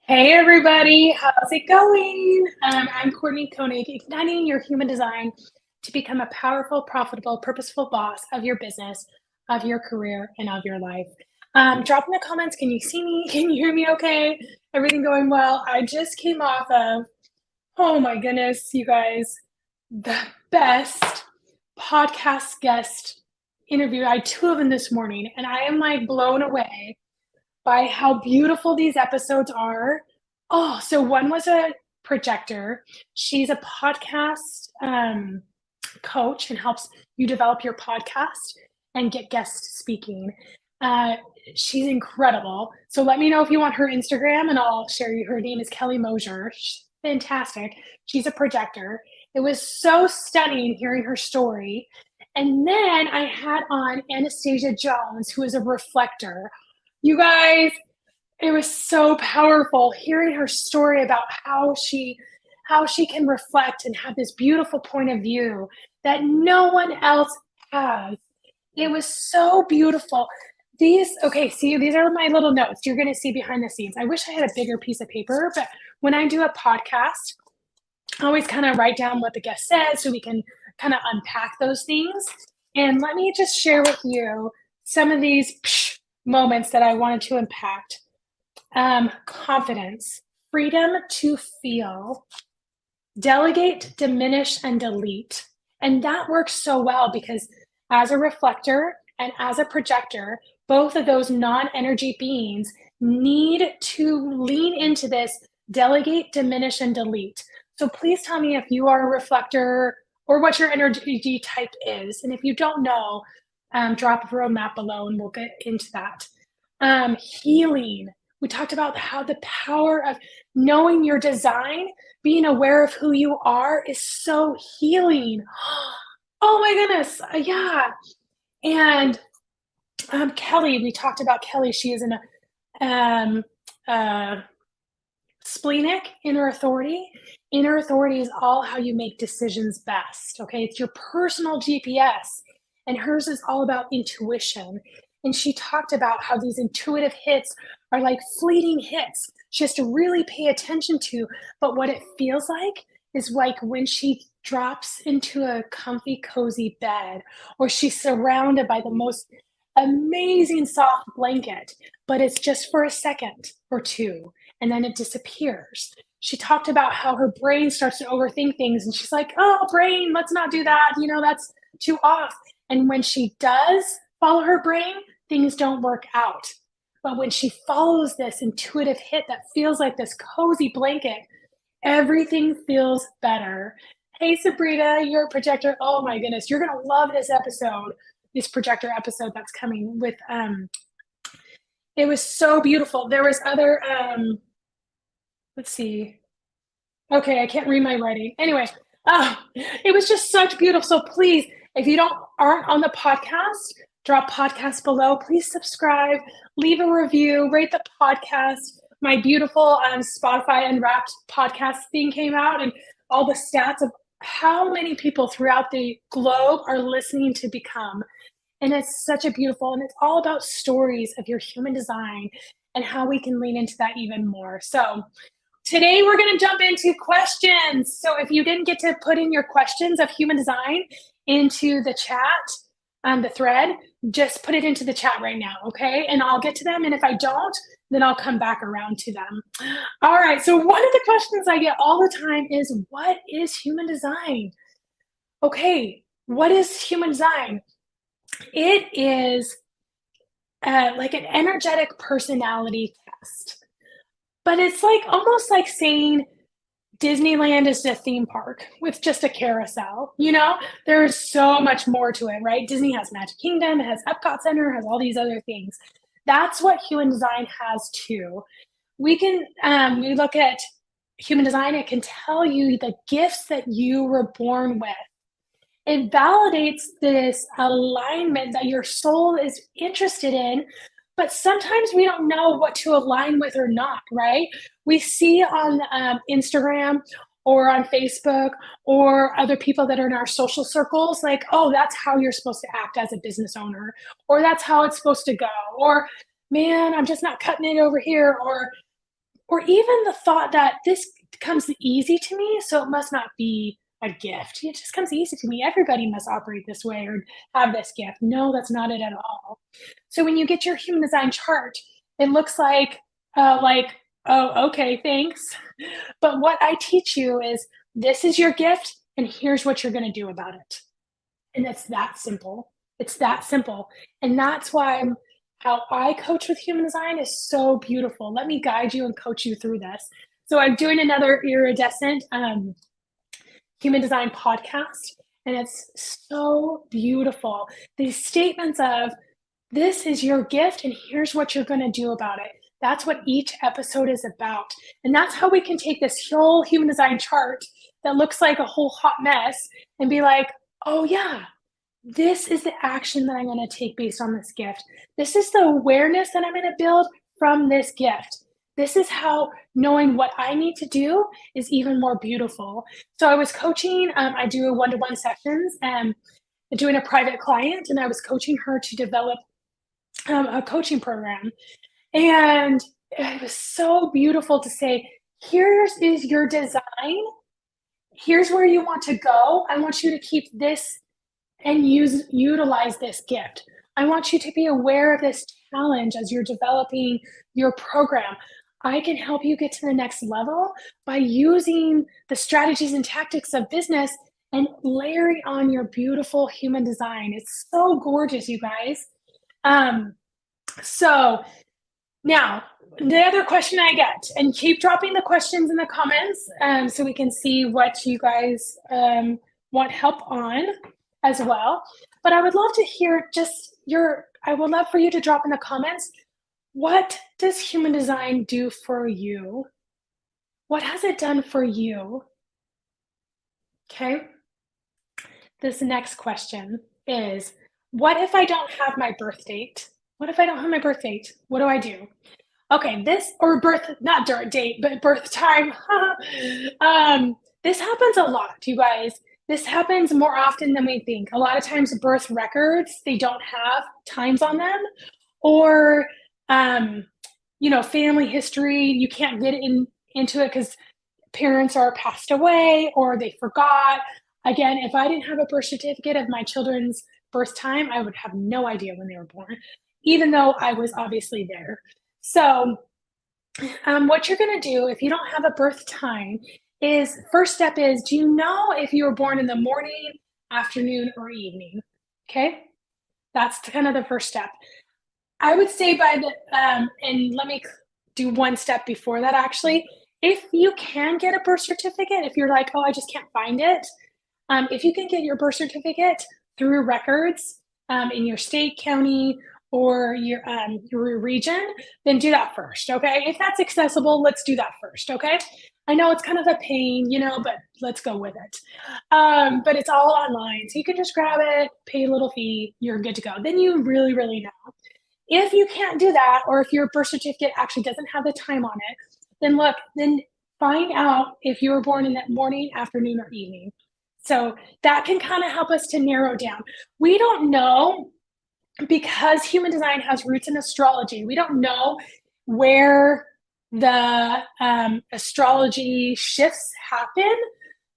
Hey everybody, how's it going? I'm Courtney Koenig, igniting your human design to become a powerful, profitable, purposeful boss of your business, of your career, and of your life. Drop in the comments. Can you see me? Can you hear me okay? Everything going well? I just came off of, oh my goodness, you guys, the best podcast guest interview. I had two of them this morning, and I am like blown away by how beautiful these episodes are. Oh, so one was a projector. She's a podcast coach and helps you develop your podcast and get guest speaking. Uh, she's incredible. So let me know if you want her Instagram and I'll share you. Her name is Kelly Mosier. She's fantastic. She's a projector. It was so stunning hearing her story. And then I had on Anastasia Jones, who is a reflector. You guys, it was so powerful hearing her story about how she can reflect and have this beautiful point of view that no one else has. It was so beautiful. Okay, see, these are my little notes you're going to see behind the scenes. I wish I had a bigger piece of paper, but when I do a podcast, I always kind of write down what the guest says so we can kind of unpack those things. And let me just share with you some of these moments that I wanted to impact. Confidence, freedom to feel, delegate, diminish, and delete. And that works so well because as a reflector and as a projector, both of those non-energy beings need to lean into this delegate, diminish, and delete. So please tell me if you are a reflector or what your energy type is. And if you don't know, drop a roadmap below and we'll get into that. Healing. We talked about how the power of knowing your design, being aware of who you are is so healing. Oh my goodness. Yeah. And Kelly, we talked about Kelly. She is an splenic inner authority. Inner authority is all how you make decisions best. Okay. It's your personal GPS. And hers is all about intuition. And she talked about how these intuitive hits are like fleeting hits. She has to really pay attention to. But what it feels like is like when she drops into a comfy, cozy bed, or she's surrounded by the most amazing soft blanket, but it's just for a second or two, and then it disappears. She talked about how her brain starts to overthink things, and she's like, oh, brain, let's not do that. That's too off. And when she does follow her brain, things don't work out. But when she follows this intuitive hit that feels like this cozy blanket, everything feels better. Hey, Sabrina, you're a projector. Oh my goodness, you're going to love this projector episode that's coming with, it was so beautiful. There was other, let's see. Okay, I can't read my writing. Anyway, it was just such beautiful. So please, if you aren't on the podcast, drop podcast below. Please subscribe, leave a review, rate the podcast. My beautiful Spotify Unwrapped podcast thing came out, and all the stats of how many people throughout the globe are listening to Become. And it's such a beautiful, and it's all about stories of your human design and how we can lean into that even more. So today we're going to jump into questions. So if you didn't get to put in your questions of human design into the chat, the thread, just put it into the chat right now, okay? And I'll get to them. And if I don't, then I'll come back around to them. All right. So one of the questions I get all the time is, what is human design? Okay. What is human design? It is like an energetic personality test. But it's like almost like saying Disneyland is a theme park with just a carousel. There's so much more to it, right? Disney has Magic Kingdom, it has Epcot Center, has all these other things. That's what human design has too. We look at human design, it can tell you the gifts that you were born with. It validates this alignment that your soul is interested in, but sometimes we don't know what to align with or not, right? We see on Instagram or on Facebook or other people that are in our social circles, like, oh, that's how you're supposed to act as a business owner, or that's how it's supposed to go, or man, I'm just not cutting it over here, or or even the thought that this comes easy to me, so it must not be a gift. It just comes easy to me. Everybody must operate this way or have this gift. No, that's not it at all. So when you get your human design chart, it looks like, oh, okay, thanks. But what I teach you is this is your gift, and here's what you're going to do about it. And it's that simple. It's that simple. And that's why how I coach with human design is so beautiful. Let me guide you and coach you through this. So I'm doing another iridescent human design podcast, and it's so beautiful. These statements of this is your gift, and here's what you're going to do about it. That's what each episode is about. And that's how we can take this whole human design chart that looks like a whole hot mess and be like, oh, yeah, this is the action that I'm going to take based on this gift. This is the awareness that I'm going to build from this gift. This is how knowing what I need to do is even more beautiful. So I was coaching, I do one-to-one sessions and doing a private client, and I was coaching her to develop a coaching program. And it was so beautiful to say, here's is your design. Here's where you want to go. I want you to keep this and utilize this gift. I want you to be aware of this challenge as you're developing your program. I can help you get to the next level by using the strategies and tactics of business and layering on your beautiful human design. It's so gorgeous, you guys. So now, the other question I get, and keep dropping the questions in the comments so we can see what you guys want help on as well. But I would love to hear I would love for you to drop in the comments, what does human design do for you? What has it done for you? Okay. This next question is, what if I don't have my birth date? What if I don't have my birth date? What do I do? Okay, not date, but birth time. This happens a lot, you guys. This happens more often than we think. A lot of times birth records, they don't have times on them, or, family history, you can't get into it because parents are passed away or they forgot. Again, if I didn't have a birth certificate of my children's birth time, I would have no idea when they were born, even though I was obviously there. So what you're going to do if you don't have a birth time is, first step is, do you know if you were born in the morning, afternoon, or evening? Okay, that's kind of the first step. I would say and let me do one step before that actually. If you can get a birth certificate, if you're like, oh, I just can't find it, if you can get your birth certificate through records in your state, county, or your region, then do that first, okay? If that's accessible, let's do that first, okay? I know it's kind of a pain, but let's go with it. But it's all online, so you can just grab it, pay a little fee, you're good to go. Then you really, really know. If you can't do that, or if your birth certificate actually doesn't have the time on it, then find out if you were born in that morning, afternoon, or evening. So that can kind of help us to narrow down. We don't know, because human design has roots in astrology. We don't know where the astrology shifts happen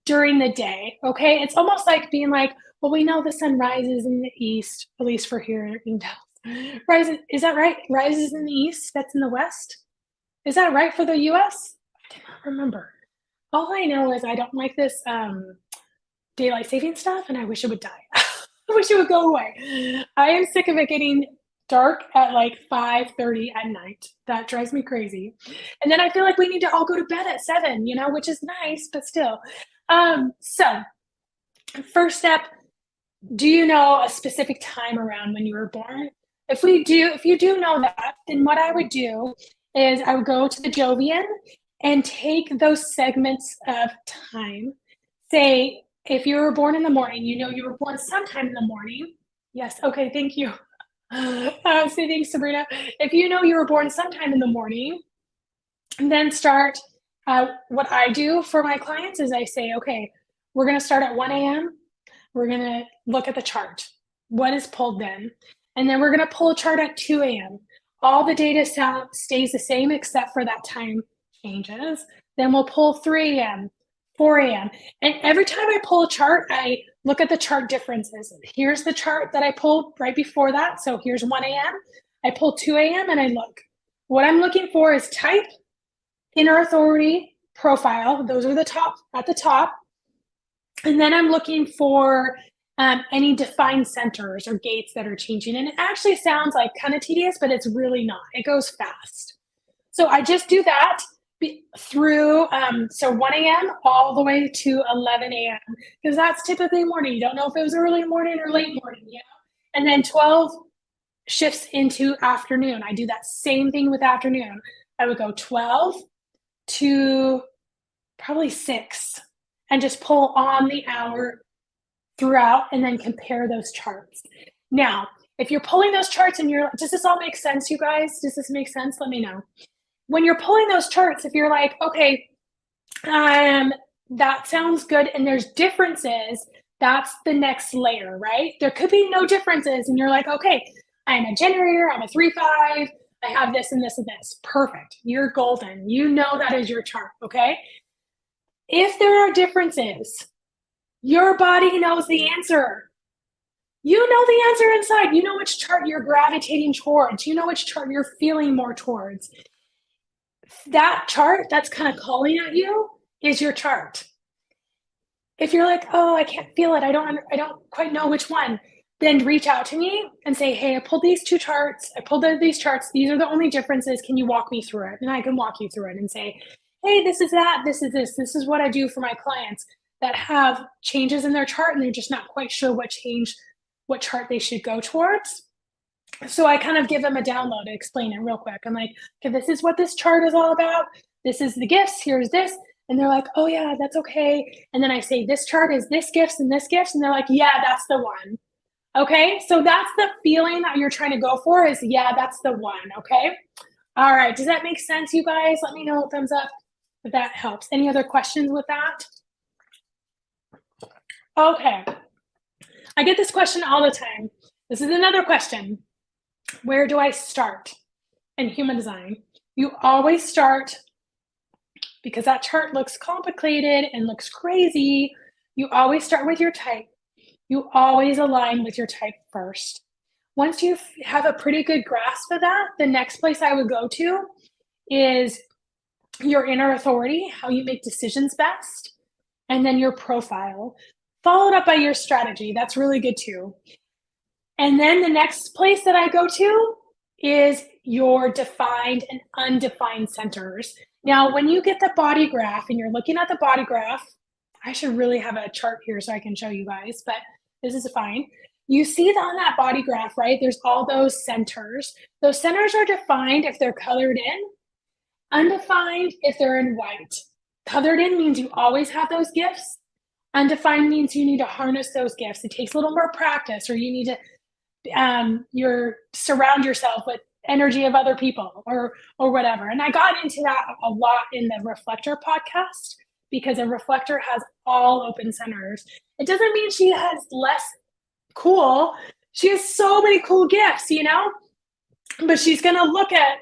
during the day, okay? It's almost like being like, well, we know the sun rises in the east, at least for here in Dallas. Is that right? Rises in the east, that's in the west? Is that right for the US? I do not remember. All I know is I don't like this daylight saving stuff, and I wish it would die. I wish it would go away. I am sick of it getting dark at like 5:30 at night. That drives me crazy. And then I feel like we need to all go to bed at 7, which is nice, but still. So first step, do you know a specific time around when you were born? If you do know that, then what I would do is I would go to the Jovian and take those segments of time. Say, if you were born in the morning, you were born sometime in the morning. Yes, okay, thank you. Say thanks, Sabrina. If you know you were born sometime in the morning, then start. What I do for my clients is I say, okay, we're going to start at 1 a.m. We're going to look at the chart. What is pulled then? And then we're going to pull a chart at 2 a.m. All the data stays the same except for that time changes. Then we'll pull 3 a.m., 4 a.m. And every time I pull a chart, I look at the chart differences. Here's the chart that I pulled right before that. So here's 1 a.m. I pull 2 a.m. and I look. What I'm looking for is type, inner authority, profile. Those are the top at the top. And then I'm looking for any defined centers or gates that are changing. And it actually sounds like kind of tedious, but it's really not. It goes fast. So I just do that through, so 1 a.m. all the way to 11 a.m. because that's typically morning. You don't know if it was early morning or late morning, you know? And then 12 shifts into afternoon. I do that same thing with afternoon. I would go 12 to probably 6 and just pull on the hour throughout and then compare those charts. Now, if you're pulling those charts and you're like, does this all make sense, you guys? Does this make sense? Let me know. When you're pulling those charts, if you're like, okay, that sounds good and there's differences, that's the next layer, right? There could be no differences and you're like, okay, I'm a generator, I'm a 3-5, I have this and this and this. Perfect. You're golden. You know that is your chart, okay? If there are differences, your body knows the answer. You know the answer inside. You know which chart you're gravitating towards. You know which chart you're feeling more towards. That chart that's kind of calling at you is your chart. If you're like, oh, I can't feel it, I don't quite know which one, then reach out to me and say, hey, I pulled these 2 charts. I pulled these charts. These are the only differences. Can you walk me through it? And I can walk you through it and say, hey, this is that, this is this. This is what I do for my clients that have changes in their chart and they're just not quite sure what chart they should go towards. So I kind of give them a download to explain it real quick. I'm like, okay, this is what this chart is all about. This is the gifts. Here's this. And they're like, oh yeah, that's okay. And then I say, this chart is this gifts and this gifts. And they're like, yeah, that's the one. Okay. So that's the feeling that you're trying to go for is, yeah, that's the one. Okay. All right. Does that make sense, you guys? Let me know, thumbs up if that helps. Any other questions with that? Okay. I get this question all the time. This is another question. Where do I start in human design? You always start, because that chart looks complicated and looks crazy, you always start with your type. You always align with your type first. Once you have a pretty good grasp of that, the next place I would go to is your inner authority, how you make decisions best, and then your profile, followed up by your strategy. That's really good too. And then the next place that I go to is your defined and undefined centers. Now, when you get the body graph and you're looking at the body graph, I should really have a chart here so I can show you guys, but this is fine. You see that on that body graph, right? There's all those centers. Those centers are defined if they're colored in, undefined if they're in white. Colored in means you always have those gifts. Undefined means you need to harness those gifts. It takes a little more practice, or you need to surround yourself with energy of other people or whatever. And I got into that a lot in the Reflector podcast, because a reflector has all open centers. It doesn't mean she has less cool. She has so many cool gifts, you know, but she's going to look at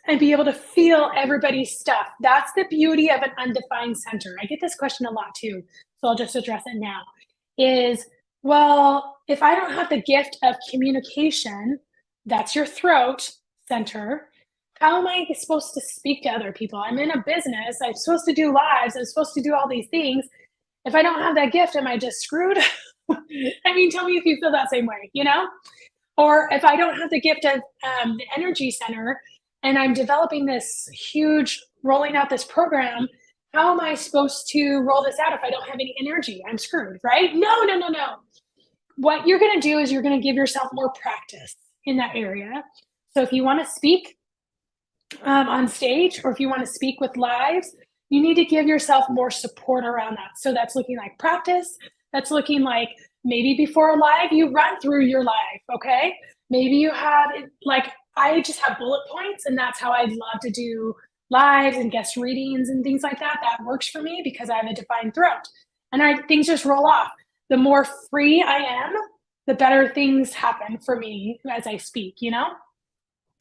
and be able to feel everybody's stuff. That's the beauty of an undefined center. I get this question a lot too, so I'll just address it now. Is, well, if I don't have the gift of communication, that's your throat center, how am I supposed to speak to other people? I'm in a business. I'm supposed to do lives. I'm supposed to do all these things. If I don't have that gift, am I just screwed? I mean, tell me if you feel that same way, you know? Or if I don't have the gift of the energy center and I'm developing this huge, rolling out this program, how am I supposed to roll this out if I don't have any energy? I'm screwed, right? No. What you're going to do is you're going to give yourself more practice in that area. So if you want to speak on stage, or if you want to speak with lives, you need to give yourself more support around that. So that's looking like practice. That's looking like maybe before a live, you run through your live, okay? Maybe you have, like, I just have bullet points, and that's how I love to do lives and guest readings and things like that. That works for me because I have a defined throat, and things just roll off. The more free I am, the better things happen for me as I speak, you know?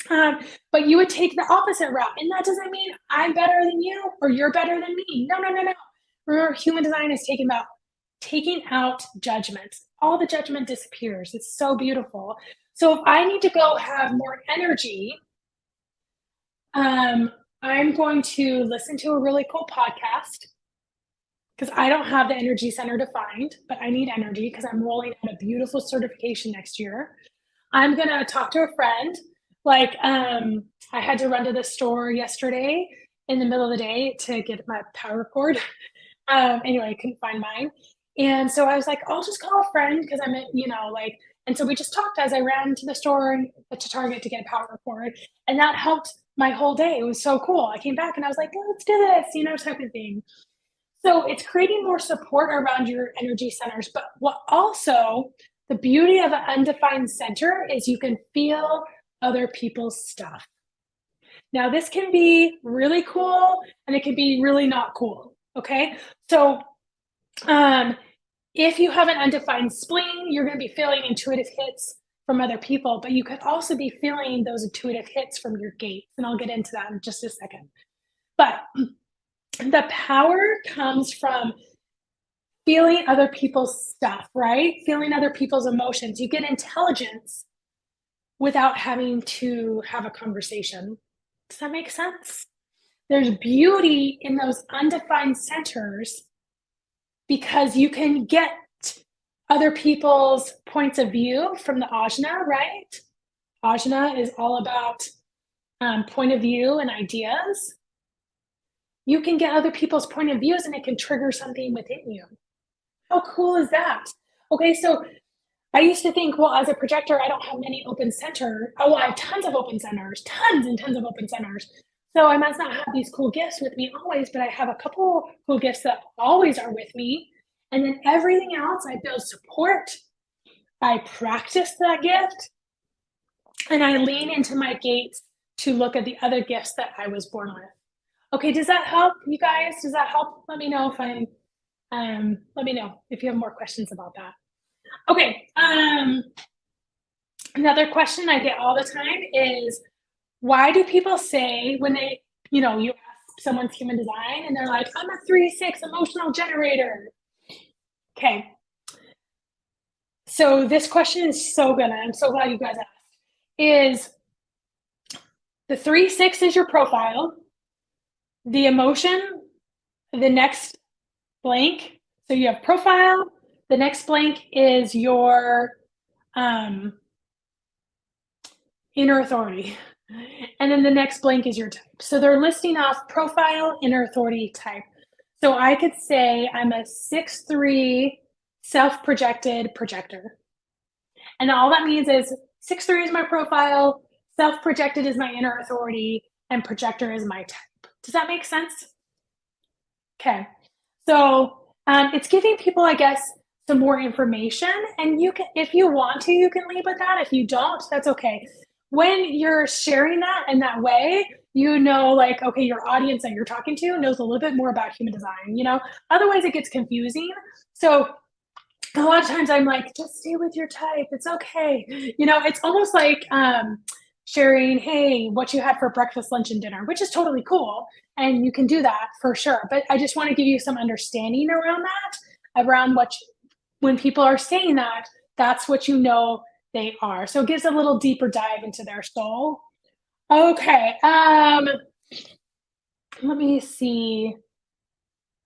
Um, but you would take the opposite route. And that doesn't mean I'm better than you or you're better than me. No, no, no, no. Remember, human design is taking out judgment. All the judgment disappears. It's so beautiful. So if I need to go have more energy, um, I'm going to listen to a really cool podcast because I don't have the energy center defined, but I need energy because I'm rolling out a beautiful certification next year. I'm gonna talk to a friend. Like, I had to run to the store yesterday in the middle of the day to get my power cord. Anyway, I couldn't find mine. And so I was like, I'll just call a friend because I'm at, like, and so we just talked as I ran to the store and to Target to get a power cord. And that helped my whole day. It was so cool. I came back and I was like, oh, let's do this, type of thing. So it's creating more support around your energy centers. But what also the beauty of an undefined center is you can feel other people's stuff. Now, this can be really cool and it can be really not cool. Okay. So, um, if you have an undefined spleen, you're going to be feeling intuitive hits from other people, but you could also be feeling those intuitive hits from your gates. And I'll get into that in just a second. But the power comes from feeling other people's stuff, right? Feeling other people's emotions. You get intelligence without having to have a conversation. Does that make sense? There's beauty in those undefined centers because you can get other people's points of view from the ajna, right? Ajna is all about point of view and ideas. You can get other people's point of views and it can trigger something within you. How cool is that? Okay, so I used to think, well, as a projector, I don't have many open centers. Oh, well, I have tons of open centers, tons and tons of open centers. So I must not have these cool gifts with me always, but I have a couple cool gifts that always are with me. And then everything else, I build support. I practice that gift. And I lean into my gates to look at the other gifts that I was born with. Okay, does that help you guys? Does that help? Let me know if you have more questions about that. Okay. Another question I get all the time is why do people say when you ask someone's human design and they're like, I'm a 3/6 emotional generator. Okay. So this question is so good. And I'm so glad you guys asked. Is the 3/6 is your profile, the emotion, the next blank. So you have profile, the next blank is your inner authority. And then the next blank is your type. So they're listing off profile, inner authority, type. So I could say I'm a 6/3 self-projected projector. And all that means is 6/3 is my profile, self-projected is my inner authority, and projector is my type. Does that make sense? Okay. So it's giving people, I guess, some more information. And you can, if you want to, you can lead with that. If you don't, that's okay. When you're sharing that in that way, like, okay, your audience that you're talking to knows a little bit more about human design. Otherwise it gets confusing. So a lot of times I'm like, just stay with your type. It's okay. It's almost like sharing, hey, what you had for breakfast, lunch, and dinner, which is totally cool. And you can do that for sure. But I just want to give you some understanding around that, around when people are saying that, that's what they are. So it gives a little deeper dive into their soul. Okay. Let me see.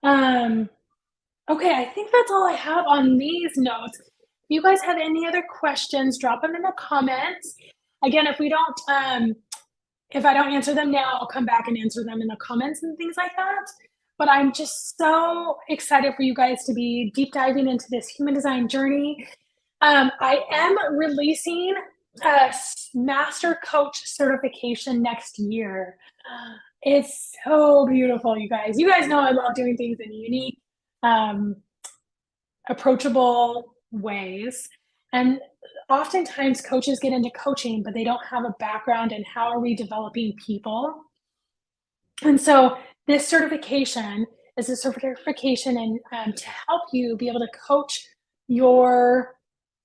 Okay, I think that's all I have on these notes. If you guys have any other questions, drop them in the comments. Again, if I don't answer them now, I'll come back and answer them in the comments and things like that. But I'm just so excited for you guys to be deep diving into this human design journey. I am releasing a master coach certification next year. It's so beautiful, you guys. You guys know I love doing things in unique, approachable ways. And oftentimes coaches get into coaching, but they don't have a background in how are we developing people. And so this certification is a certification and to help you be able to coach your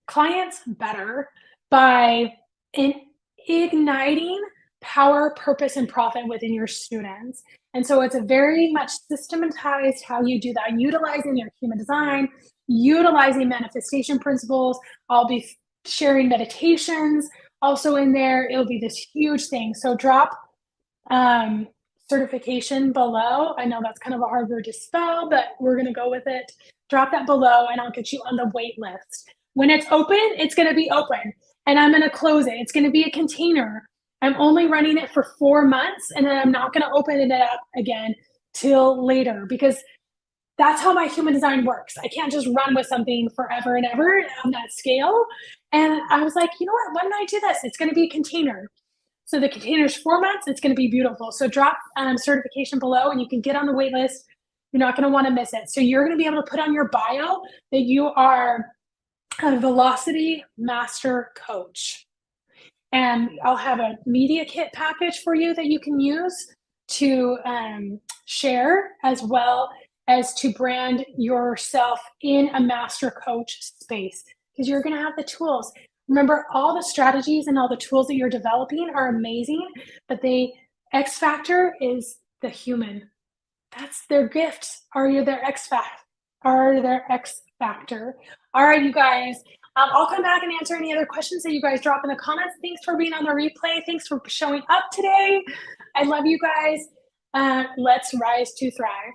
clients better by igniting power, purpose, and profit within your students. And so it's a very much systematized how you do that, utilizing your human design, utilizing manifestation principles. I'll be sharing meditations also in there. It'll be this huge thing. So drop certification below. I know that's kind of a hard word to spell, but we're going to go with it. Drop that below and I'll get you on the wait list. When it's open, it's going to be open and I'm going to close it. It's going to be a container. I'm only running it for 4 months and then I'm not going to open it up again till later because that's how my human design works. I can't just run with something forever and ever on that scale. And I was like, you know what? When I do this, it's going to be a container. So the container's 4 months. It's going to be beautiful. So drop certification below and you can get on the wait list. You're not going to want to miss it. So you're going to be able to put on your bio that you are a Velocity Master Coach. And I'll have a media kit package for you that you can use to share as well as to brand yourself in a master coach space because you're going to have the tools. Remember, all the strategies and all the tools that you're developing are amazing, but X factor is the human. That's their gift. Are you their X factor? All right, you guys. I'll come back and answer any other questions that you guys drop in the comments. Thanks for being on the replay. Thanks for showing up today. I love you guys. Let's rise to thrive.